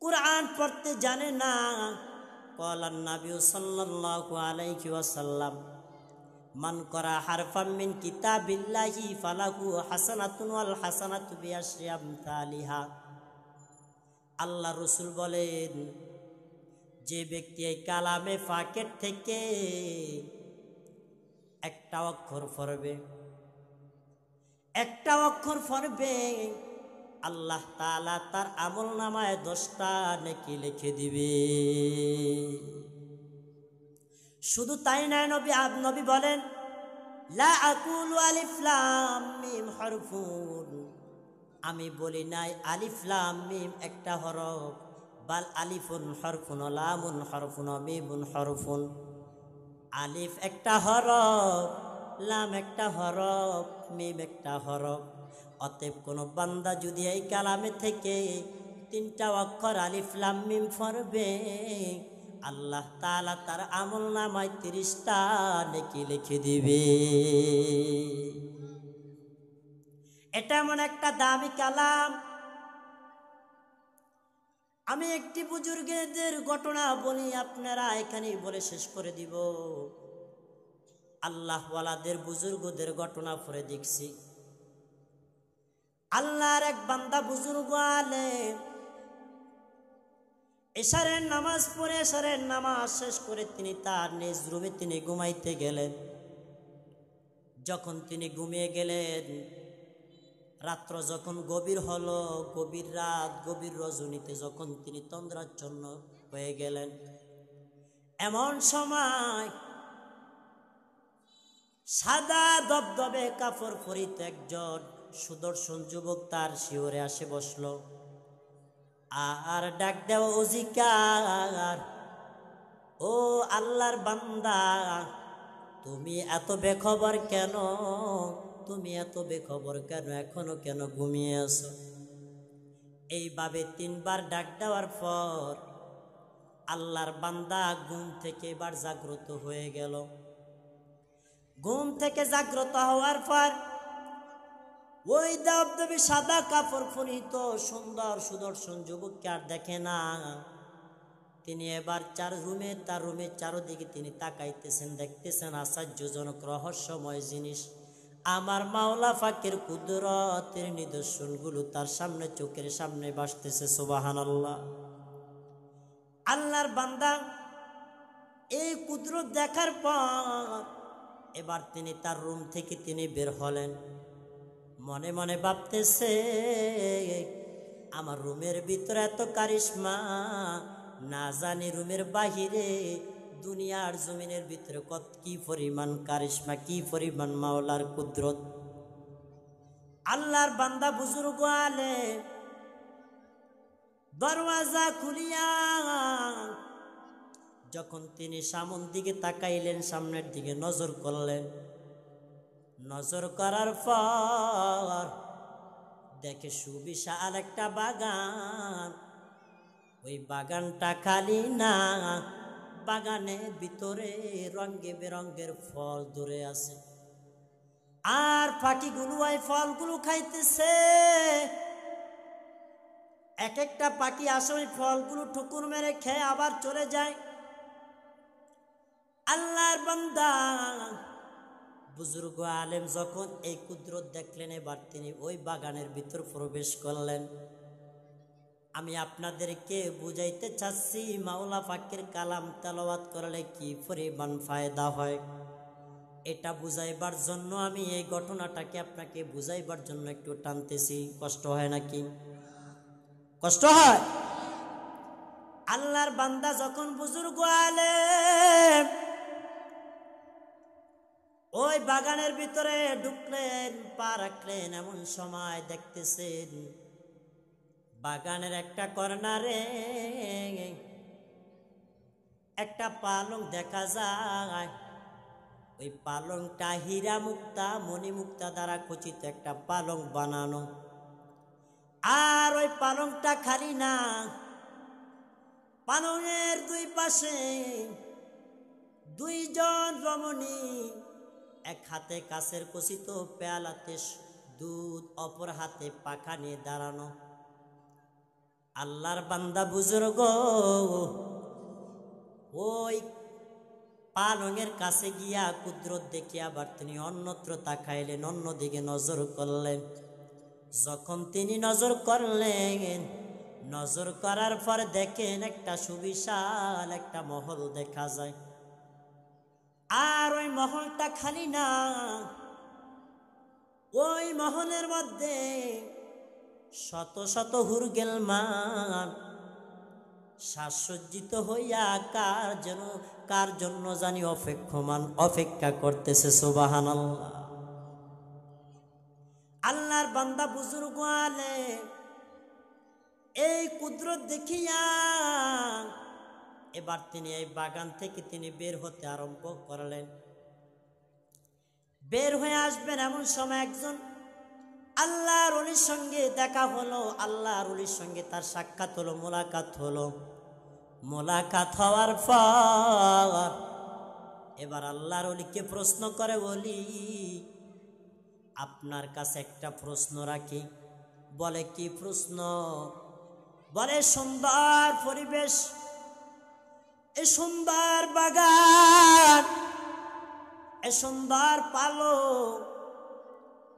কোরআন পড়তে জানে না। ক্বালান নবী সাল্লাল্লাহু আলাইহি ওয়াসাল্লাম, মান করা হারফাম মিন কিতাবিল্লাহি ফালাহু হাসানাতুন ওয়াল হাসানাতু বিআশরি আমসালিহা। আল্লাহ রাসূল বলেন, যে ব্যক্তি এই কালামে পাকের থেকে একটা অক্ষর পড়বে, একটা অক্ষর পড়বে, আল্লাহ তাআলা তার আমলনামায় 10টা নেকি লিখে দিবে। শুধু তাই নয়, নবী বলেন, লা আকুলু আলিফ লাম মিম হরফুন, আমি বলি নাই আলিফ লাম মিম একটা হরফ, বাল আলিফুন হরফুন, লামুন হরফুন, মিমুন হরফুন। আলিফ একটা হরফ, লাম একটা হরফ, মিম একটা হরফ। অতএব কোন বান্দা যদি এই কালামে থেকে 3টা অক্ষর আলিফ লাম মিম পড়বে, আল্লাহ তাআলা তার আমল নামায় 30টা নেকি লিখে দিবে। এটা এমন একটা দামি কালাম। আমি একটি বুজুর্গদের ঘটনা বলি, আপনারা এখানেই বলে শেষ করে দিব। আল্লাহওয়ালাদের বুজুর্গদের ঘটনা পড়ে দেখছি। আল্লাহর এক বান্দা বুজুর্গ আলেম এশারের নামাজ পড়ে, এশারের নামাজ শেষ করে তিনি তার নিজ রুমে তিনি ঘুমাইতে গেলেন। যখন তিনি ঘুমিয়ে গেলেন, রাত্র যখন গভীর হলো, গভীর রাত, গভীর রজনীতে যখন তিনি তন্দ্রাচ্ছন্ন হয়ে গেলেন, এমন সময় সাদা দবদবে কাপড় পরিত একজন সুদর্শন যুবক তার শিওরে আসে বসলো আর ডাক দেওয়া, ওজিকার, ও আল্লাহর বান্দা, তুমি এত বেখবর কেন? তুমি এত বেখবর কেন? এখনো কেন ঘুমিয়ে আছো? এইভাবে 3বার ডাক দেওয়ার পর আল্লাহর বান্দা ঘুম থেকে এবার জাগ্রত হয়ে গেল। ঘুম থেকে জাগ্রত হওয়ার পর ওই দবদবে সাদা কাপড় পরিহিত সুন্দর সুদর্শন যুবককে আর দেখে না। তিনি এবার তার রুমে চারদিকে তিনি তাকাইতেছেন, দেখতেছেন আশ্চর্যজনক রহস্যময় জিনিস। আমার মাওলা পাকের কুদরতের নিদর্শনগুলো তার সামনে, চোখের সামনে ভাসতেছে। সুবহানাল্লাহ। আল্লাহর বান্দা এই কুদরত দেখার পর এবার তিনি তার রুম থেকে তিনি বের হলেন। মনে মনে ভাবতেছে, আমার রুমের ভিতরে এত কারিশমা, না জানি রুমের বাহিরে দুনিয়ার জমিনের ভিতরে কত কি পরিমাণ কারিশমা, কি পরিমাণ মাওলার কুদরত। আল্লাহর বান্দা বুজুর্গ আলেম দরওয়াজা খুলিয়া যখন তিনি সামনের দিকে তাকাইলেন, সামনের দিকে নজর করলেন, নজর করার পর দেখে সুবিশাল একটা বাগান। ওই বাগানটা খালি না, বাগানের ভিতরে রঙে বেরঙের ফল ধরে আছে, আর পাখিগুলো ওই ফলগুলো খাইতেছে। এক একটা পাখি আসে, ওই ফলগুলো ঠুকুর মেরে খেয়ে আবার চলে যায়। আল্লাহর বান্দা বুজুর্গ আলেম যখন এই কুদরত দেখলেন, এবার তিনি ওই বাগানের ভিতর প্রবেশ করলেন। আমি আপনাদেরকে বুঝাইতে চাচ্ছি, মাওলা পাকের কালাম তেলাওয়াত করলে কি পরিমাণ ফায়দা হয়, এটা বুঝাইবার জন্য আমি এই ঘটনাটাকে আপনাকে বুঝাইবার জন্য একটু টানতেছি। কষ্ট হয় নাকি? কষ্ট হয়? আল্লাহর বান্দা যখন বুজুর্গ আলেম ওই বাগানের ভিতরে ঢুকলেন, পা রাখলেন, এমন সময় দেখতেছেন বাগানের একটা কর্নারে একটা পালং দেখা যায়। ওই পালংটা হীরা মুক্তা, মণি মুক্তা দ্বারা খচিত একটা পালং বানানো। আর ওই পালংটা খালি না, পালংয়ের দুই পাশে 2 জন রমণী, এক হাতে কাছের কচিত পেয়ালাতে দুধ, অপর হাতে পাখা নিয়ে দাঁড়ানো। আল্লাহর বান্দা বুজুর্গ ওই পালংয়ের কাছে গিয়া কুদরত দেখে আবার তিনি অন্যত্র তাকাইলেন, অন্যদিকে নজর করলেন। যখন তিনি নজর করলেন, নজর করার পর দেখেন একটা সুবিশাল একটা মহল দেখা যায়। আর ওই মহলটা খালি না, ওই মহলের মধ্যে শত শত হুরগেলমান সাজসজ্জিত হইয়া কার জন্য জানি অপেক্ষা করতেছে। সুবহানাল্লাহ। আল্লাহর বান্দা বুজুর্গ আলেম এই কুদরত দেখিয়া এবার তিনি এই বাগান থেকে তিনি বের হতে আরম্ভ করলেন। বের হয়ে আসবেন এমন সময় একজন আল্লাহর ওলির সঙ্গে দেখা হলো। আল্লাহর ওলির সঙ্গে তার সাক্ষাৎ হলো, মোলাকাত হলো। মোলাকাত হওয়ার পর এবার আল্লাহর ওলিকে প্রশ্ন করে, বলি আপনার কাছে একটা প্রশ্ন রাখি। বলে কি প্রশ্ন? বলে সুন্দর পরিবেশ, এই সুন্দর বাগান, এই সুন্দর পালক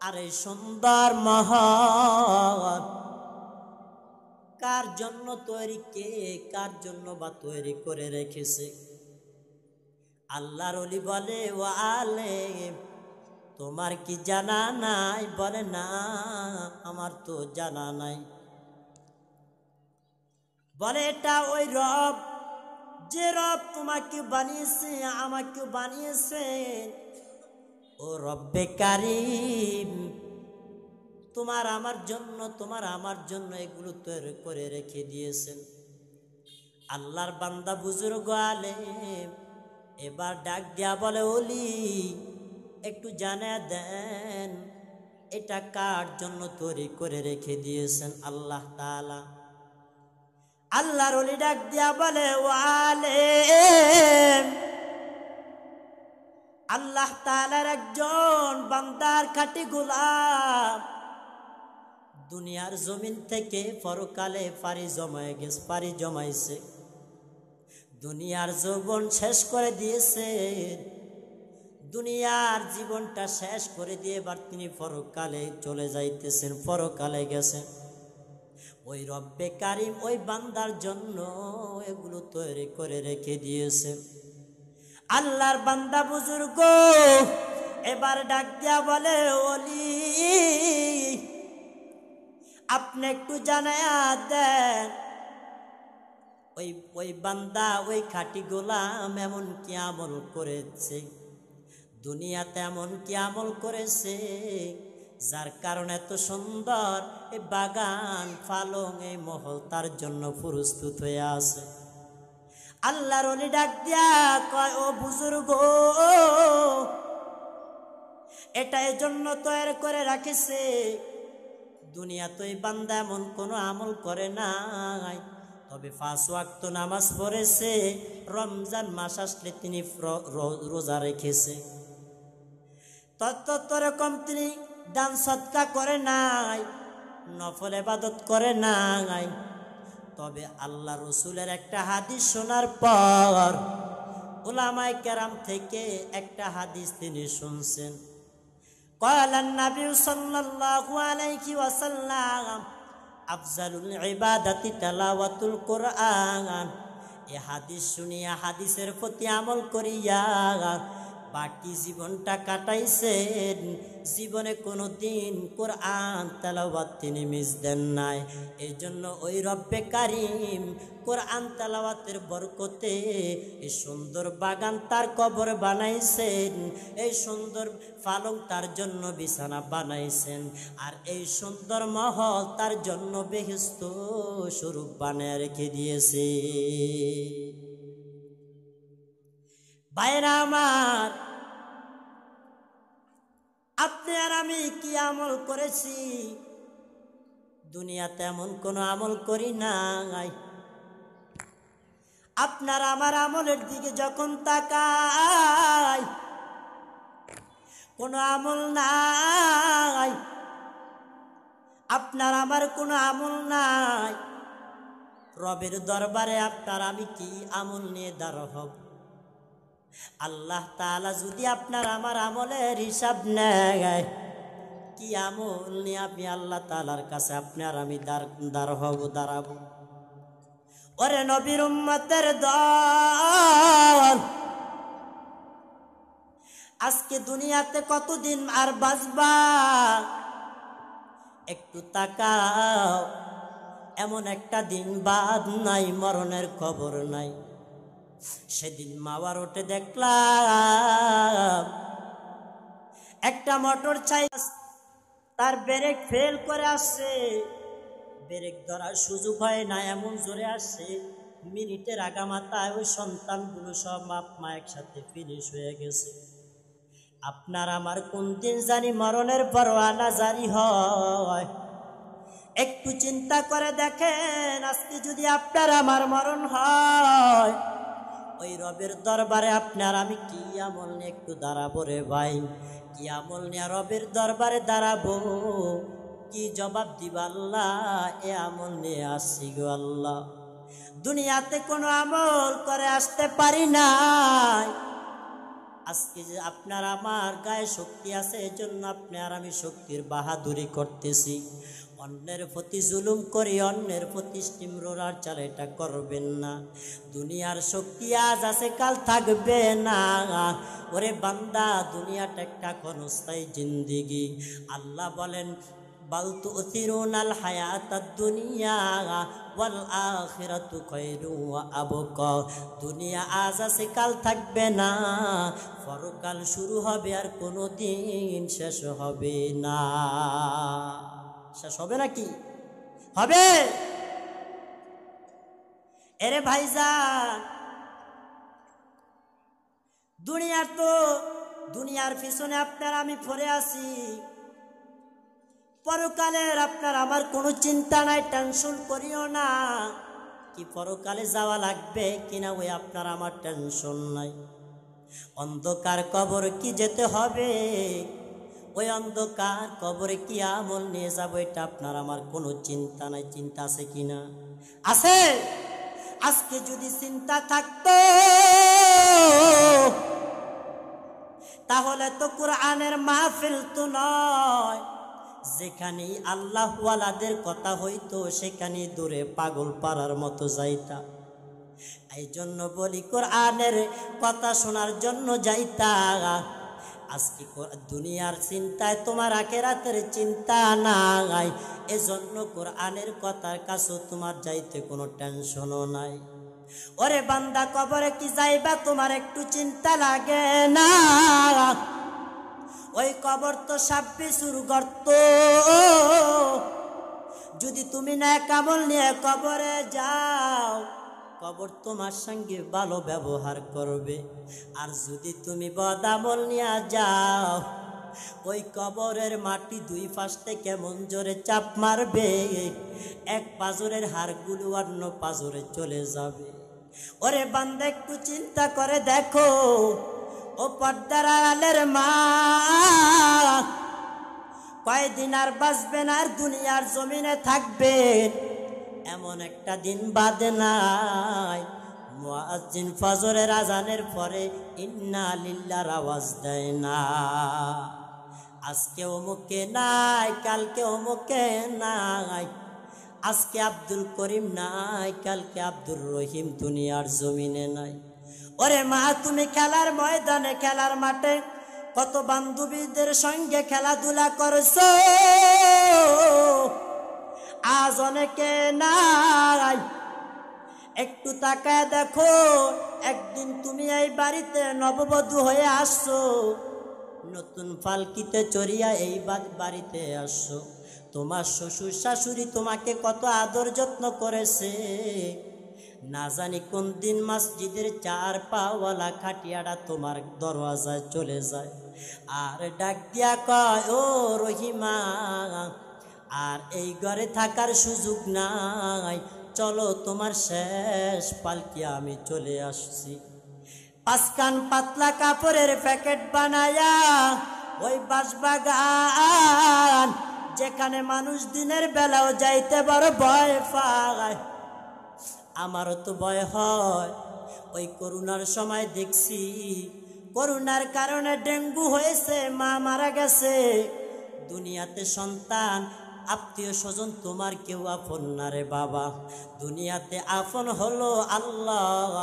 আর এই সুন্দর মহল কার জন্য তৈরি, কে কার জন্য বা তৈরি করে রেখেছে? আল্লাহর ওলি বলে, ও আলেম তোমার কি জানা নাই? বলে না, আমার তো জানা নাই। বলে এটা ওই রব, যে রব তোমাকে বানিয়েছে, আমাকে বানিয়েছে, ও রব্বে কারিম তোমার আমার জন্য, তোমার আমার জন্য এগুলো তৈরি করে রেখে দিয়েছেন। আল্লাহর বান্দা বুজুর্গ আলেম এবার ডাক দিয়া বলে, ওলি একটু জানিয়ে দেন এটা কার জন্য তৈরি করে রেখে দিয়েছেন আল্লাহ তাআলা? আল্লাহর ওলি ডাক দিয়া বলে, ও আলেম আল্লাহ তাআলার একজন বান্দার খাঁটি গোলাম দুনিয়ার জমিন থেকে পরকালে পাড়ি জমাইছে, দুনিয়ার যৌবন শেষ করে দিয়েছে, দুনিয়ার জীবনটা শেষ করে দিয়ে এবার তিনি পরকালে চলে যাইতেছেন, পরকালে গেছেন। ওই রব্বে কারিম ওই বান্দার জন্য এগুলো তৈরি করে রেখে দিয়েছে। আল্লাহর বান্দা বুজুর্গ এবার ডাক দিয়া বলে, ওলি আপনি একটু জানায়া দেন ওই বান্দা ওই খাঁটি গোলাম এমন কি আমল করেছে, দুনিয়াতে এমন কি আমল করেছে যার কারণে এত সুন্দর এই বাগান ফালং এই মহল তার জন্য প্রস্তুত হয়ে আছে। আল্লাহর ওলি ডাক দিয়া কয়, ও বুজুর্গ এটা এই জন্য তৈরি করে রাখিছে, দুনিয়াতে এই বান্দা এমন কোনো আমল করে নাই, তবে 5 ওয়াক্ত নামাজ পড়েছে, রমজান মাস আসলে তিনি রোজা রেখেছে, ততরকম তিনি দান সদকা করে নাই, নফল ইবাদত করে নাই। তবে আল্লাহ রসুলের একটা হাদিস শোনার পর উলামায়ে কেরাম থেকে একটা হাদিস তিনি শুনছেন। ক্বালান নবী সাল্লাল্লাহু আলাইহি ওয়াসাল্লাম আফজালুল ইবাদাতি তিলাওয়াতুল কুরআন। এই হাদিস শুনিয়া হাদিসের প্রতি আমল করিয়া বাকি জীবনটা কাটাইছেন, জীবনে কোনোদিন কোরআন তেলাওয়াত তিনি মিস দেন নাই। এই জন্য ওই রব্বে কারিম কোরআন তেলাওয়াতের বরকতে এই সুন্দর বাগান তার কবর বানাইছেন, এই সুন্দর পালং তার জন্য বিছানা বানাইছেন, আর এই সুন্দর মহল তার জন্য বেহেশত স্বরূপ বানিয়ে রেখে দিয়েছে। ভাইরা আমার, আপনি আর আমি কি আমল করেছি? দুনিয়াতে এমন কোন আমল করি নাই। আপনার আমার আমলের দিকে যখন তাকাই কোনো আমল নাই, আপনার আমার কোনো আমল নাই। রবের দরবারে আপনার আমি কি আমল নিয়ে দাঁড় হব? আল্লাহ তাআলা যদি আপনার আমার আমলের হিসাব নেয়, কি আমল নিয়ে আপনি আল্লাহ তাআলার কাছে আপনার আমি দাঁড়াবো? ওরে নবীর উম্মতের দল, আজকে দুনিয়াতে কতদিন আর বাঁচবা? একটু তাকাও, এমন একটা দিন বাদ নাই, মরণের খবর নাই। সেদিন মাওয়া রোডে দেখলাম একটা মোটর সাইকেল তার ব্রেক ফেল করে আসছে, ব্রেক ধরার সুযোগ হয় না, এমন জোরে আসছে মিনিটের আগামাতায় ওই সন্তানগুলো সব বাপ মা একসাথে ফিনিশ হয়ে গেছে। আপনার আমার কোন দিন জানি মরণের পরোয়ানা জারি হয়। একটু চিন্তা করে দেখেন, আজকে যদি আপনার আমার মরণ হয়, ওই রবের দরবারে আপনার আমি কি আমল নিয়ে একটু দাঁড়াবো রে ভাই? কি আমল নিয়ে রবের দরবারে দাঁড়াবো? কি জবাব দিব? আল্লাহ, এ আমল নিয়ে আসছি গো আল্লাহ। দুনিয়াতে কোনো আমল করে আসতে পারি নাই। আজকে যে আপনার আমার গায়ে শক্তি আছে, এই জন্য আপনি আর আমি শক্তির বাহাদুরি করতেছি। অন্যের প্রতি জুলুম করি, অন্যের প্রতি স্টিমরোলার চালে, এটা করবেন না। দুনিয়ার শক্তি আজ আছে, কাল থাকবে না। ওরে বান্দা, দুনিয়াটা একটা ক্ষণস্থায়ী জিন্দিগি। আল্লাহ বলেন, বাল তুথিরুনাল হায়াতাদ দুনিয়া ওয়াল আখিরাতু খায়রু ওয়া আবকা। দুনিয়া আজ আছে, কাল থাকবে না। পরকাল শুরু হবে আর কোনোদিন শেষ হবে না। শেষ হবে নাকি? হবে? এরে ভাইজান, দুনিয়ার পিছনে আপনার আমি পড়ে আছি। পরকালের আপনার আমার কোনো চিন্তা নাই, টেনশন করিও না। কি পরকালে যাওয়া লাগবে কিনা ওই আপনার আমার টেনশন নাই। অন্ধকার কবর কি যেতে হবে, ওই অন্ধকার কবরে কি আমল নিয়ে যাব, এটা আপনার আমার কোনো চিন্তা নাই। চিন্তা আছে কিনা? আছে। আজকে যদি চিন্তা থাকতো, তাহলে তো কোরআনের মাহফিল তো নয়। যেখানেই আল্লাহ ওয়ালাদের কথা হইতো, সেখানে দূরে পাগল পাড়ার মতো যাইতা। এই জন্য বলি, কোরআনের কথা শোনার জন্য যাইতা। আজকে দুনিয়ার চিন্তায় তোমার আখিরাতের চিন্তা নাই, এজন্য কোরআনের কথার কাছে তোমার যাইতে কোনো টেনশনও নাই। ওরে বান্দা, কবরে কি যাইবা তোমার একটু চিন্তা লাগে না? ওই কবর তো সাপ বিছুর গর্ত। যদি তুমি নেক আমল নিয়ে কবরে যাও, কবর তোমার সঙ্গে ভালো ব্যবহার করবে। আর যদি তুমি বদ আমল নিয়ে যাও, ওই কবরের মাটি দুই পাশ থেকে কেমন জোরে চাপ মারবে, এক পাজরের হাড়গুলো অন্য পাজরে চলে যাবে। ওরে বান্দা, একটু চিন্তা করে দেখো, ও পর্দার আড়ালের মা, কয়দিন আর বাঁচবেন আর দুনিয়ার জমিনে থাকবেন, এমন একটা দিন বাদে নাই মুয়াজ্জিন ফজরের আজানের পরে ইন্না লিল্লাহির আওয়াজ দেয় না। আজকে অমুকে নাই, কালকে অমুকে নাই। আজকে আব্দুল করিম নাই, কালকে আব্দুর রহিম দুনিয়ার জমিনে নাই। ওরে মা, তুমি খেলার ময়দানে, খেলার মাঠে কত বান্ধবীদের সঙ্গে খেলাধুলা করছো, আজ অনেকে নাই। একটু তাকায় দেখো, একদিন তুমি এই বাড়িতে নববধূ হয়ে আসছো, নতুন পালকিতে চড়িয়া এই বাড়িতে আসছো। তোমার শ্বশুর শাশুড়ি তোমাকে কত আদর যত্ন করেছে। না জানি কোন দিন মসজিদের 4 পাওয়ালা খাটিয়াটা তোমার দরওয়াজায় চলে যায় আর ডাক দিয়া কয়, ও রহিমা, আর এই ঘরে থাকার সুযোগ নাই, চলো তোমার শেষ পালকি আমি চলে আসছি। 5 কান পাতলা কাপড়ের প্যাকেট বানায়া ওই বাঁশবাগান, যেখানে মানুষ দিনের বেলাও যাইতে বড় ভয় পায়, আমারও তো ভয় হয়। ওই করোনার সময় দেখছি, করোনার কারণে ডেঙ্গু হয়েছে, মা মারা গেছে। দুনিয়াতে সন্তান, আত্মীয় স্বজন তোমার কেউ আপন না রে বাবা। দুনিয়াতে আপন হলো আল্লাহ।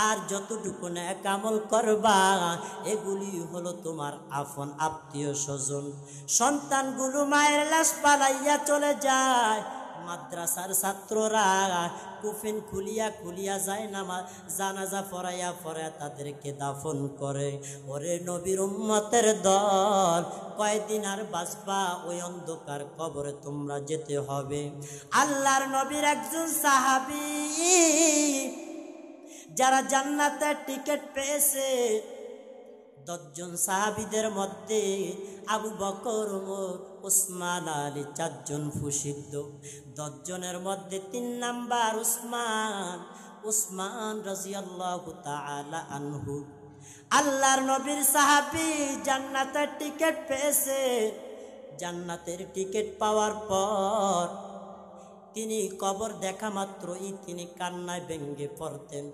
আর যতটুকু নেক আমল করবা, এগুলি হলো তোমার আপন আত্মীয় স্বজন। সন্তানগুলো মায়ের লাশ পালাইয়া চলে যায়, মাদ্রাসার ছাত্ররা কুফিন খুলিয়া খুলিয়া যায় নামাজ জানাজা পড়াইয়া পড়াইয়া তাদেরকে দাফন করে। ওরে নবীর উম্মতের দল, কয়দিন আর বাঁচবা? ওই অন্ধকার কবরে তোমরা যেতে হবে। আল্লাহর নবীর একজন সাহাবী যারা জান্নাতের টিকিট পেয়েছে, 10 জন সাহাবীদের মধ্যে আবু বকর, ওমর, উসমান, আলী 4 জন প্রসিদ্ধ। 10 জনের মধ্যে 3 নাম্বার উসমান রাদিয়াল্লাহু তাআলা আনহু। আল্লাহর নবীর সাহাবী জান্নাতের টিকিট পেয়েছে। জান্নাতের টিকিট পাওয়ার পর তিনি কবর দেখা মাত্রই তিনি কান্নায় ভেঙ্গে পড়তেন।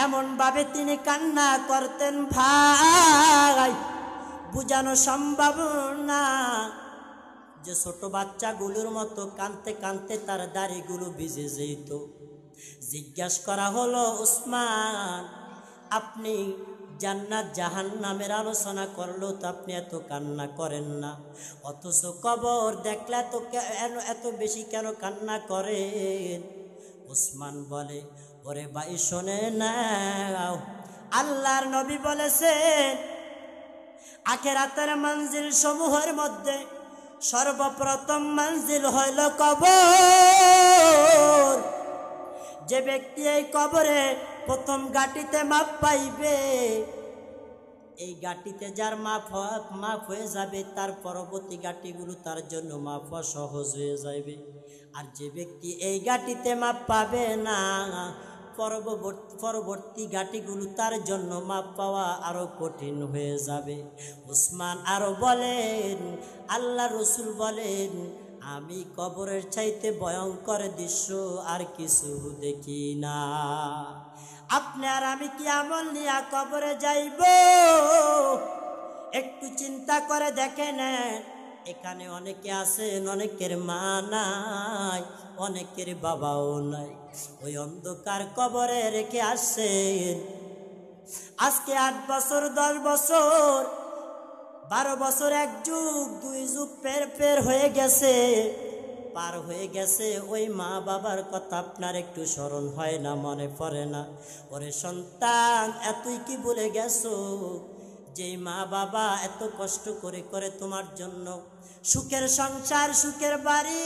এমন ভাবে তিনি কান্না করতেন, ভাই বুঝানো সম্ভব না। যে ছোট বাচ্চাগুলোর মতো কাঁদতে কাঁদতে তার দাড়িগুলো ভিজে যেত। জিজ্ঞাসা করা হলো, উসমান, আপনি জান্নাত জাহান্নামের আলোচনা করলো তো আপনি এত কান্না করেন না, অথচ কবর দেখলে তো এত বেশি কেন কান্না করেন? উসমান বলে, ওরে ভাই শোনে নাও, আল্লাহর নবী বলেছেন আখিরাতের মঞ্জিল সমূহের মধ্যে সর্বপ্রথম মঞ্জিল হইল কবর। যে ব্যক্তি এই কবরে প্রথম গাটিতে মাপ পাইবে, এই গাটিতে যার মাপ হয়ে যাবে, তার পরবর্তী গাটিগুলো তার জন্য মাপ হওয়া সহজ হয়ে যাবে। আর যে ব্যক্তি এই গাটিতে মাপ পাবে না, পরবর্তী গাটিগুলো তার জন্য মাপ পাওয়া আরো কঠিন হয়ে যাবে। উসমান আরো বলেন, আল্লাহ রসুল বলেন, আমি কবরের চাইতে ভয়ঙ্কর দৃশ্য আর কিছু দেখি না। আপনি আর আমি কি আমল নিয়ে কবরে যাইব? একটু চিন্তা করে দেখেন। এখানে অনেকে আছেন, অনেকের মা নাই, অনেকের বাবাও নাই, ওই অন্ধকার কবরে রেখে আসেন। আজকে 8 বছর, 10 বছর, 12 বছর, 1 যুগ, 2 যুগ পের হয়ে গেছে, পার হয়ে গেছে। ওই মা বাবার কথা আপনার একটু স্মরণ হয় না, মনে পড়ে না? ওরে সন্তান, এতই কি ভুলে গেছো যে মা বাবা এত কষ্ট করে করে তোমার জন্য সুখের সংসার, সুখের বাড়ি,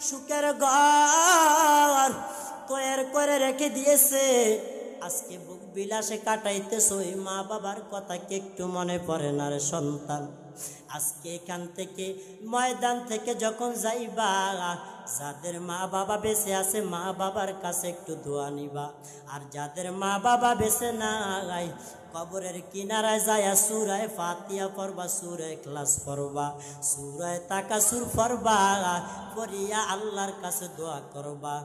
সুখের ঘর তৈরি করে রেখে দিয়েছে। আজকে বুক বিলাসে কাটাইতেছ, ওই মা বাবার কথা কি একটু মনে পড়ে না রে সন্তান? আজকে এখান থেকে ময়দান থেকে যখন যাইবা, যাদের মা বাবা বেঁচে আছে মা বাবার কাছে একটু দোয়া নিবা। আর যাদের মা বাবা বেঁচে নাই, কবরের কিনারায় যায় সূরা ফাতিহা পড়বা, সূরা ইখলাস পড়বা, সূরা তাকাসুর পড়বা, পড়িয়া আল্লাহর কাছে দোয়া করবা,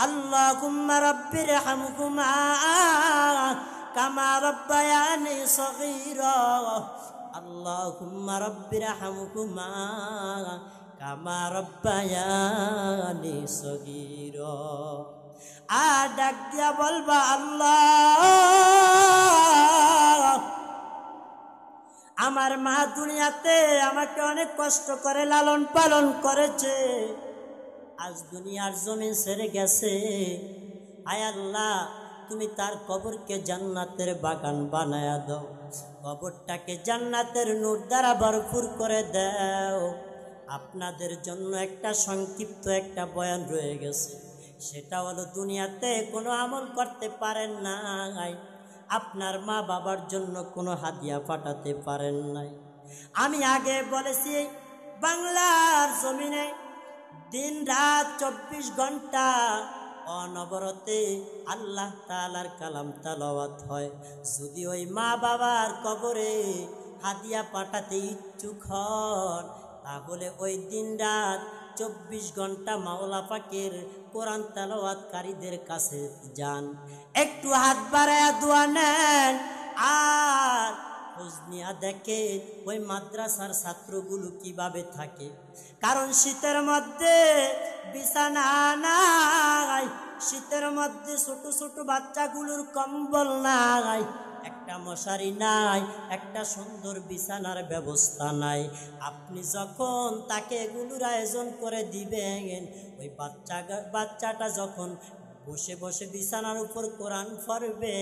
আল্লাহুম্মা রাব্বির হামহুমা কামা রাব্বায়ানি সগীরা, আল্লাহুম্মা রাব্বির হামহুমা কামা রাব্বায়ানি সগীরা। আর ডাক দিয়া বলবা, আল্লাহ, আমার মা দুনিয়াতে আমাকে অনেক কষ্ট করে লালন পালন করেছে, আজ দুনিয়ার জমিন ছেড়ে গেছে। আয় আল্লাহ, তুমি তার কবরকে জান্নাতের বাগান বানায়া দাও, কবরটাকে জান্নাতের নূর দ্বারা ভরপুর করে দাও। আপনাদের জন্য একটা সংক্ষিপ্ত একটা বয়ান রয়ে গেছে, সেটা হলো দুনিয়াতে কোনো আমল করতে পারেন নাই, আপনার মা বাবার জন্য কোনো হাদিয়া পাঠাতে পারেন নাই। আমি আগে বলেছি, বাংলার জমিনে দিন রাত 24 ঘন্টা অনবরতে আল্লাহ তাআলার কালাম তেলাওয়াত হয়। যদি ওই মা বাবার কবরে হাদিয়া পাঠাতে ইচ্ছুক হন, তাহলে ওই দিন রাত 24 ঘন্টা মাওলা পাকের কোরআন তেলাওয়াতকারীদের কাছে যান, একটু হাত বাড়ায়া দোয়া নেন, আর খোঁজ নিয়ে দেখে ওই মাদ্রাসার ছাত্রগুলো কিভাবে থাকে। কারণ শীতের মধ্যে বিছানা নাই, শীতের মধ্যে ছোট ছোট বাচ্চাগুলোর কম্বল নাই, একটা মশারি নাই, একটা সুন্দর বিছানার ব্যবস্থা নাই। আপনি যখন তাকে এগুলোর আয়োজন করে দিবেন, ওই বাচ্চাটা যখন বসে বসে বিছানার উপর কোরআন পড়বে,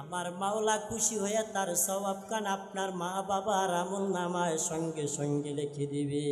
আমার মাওলা খুশি হয়ে তার সওয়াব খান আপনার মা বাবার আমল নামায় সঙ্গে সঙ্গে লিখে দিবে।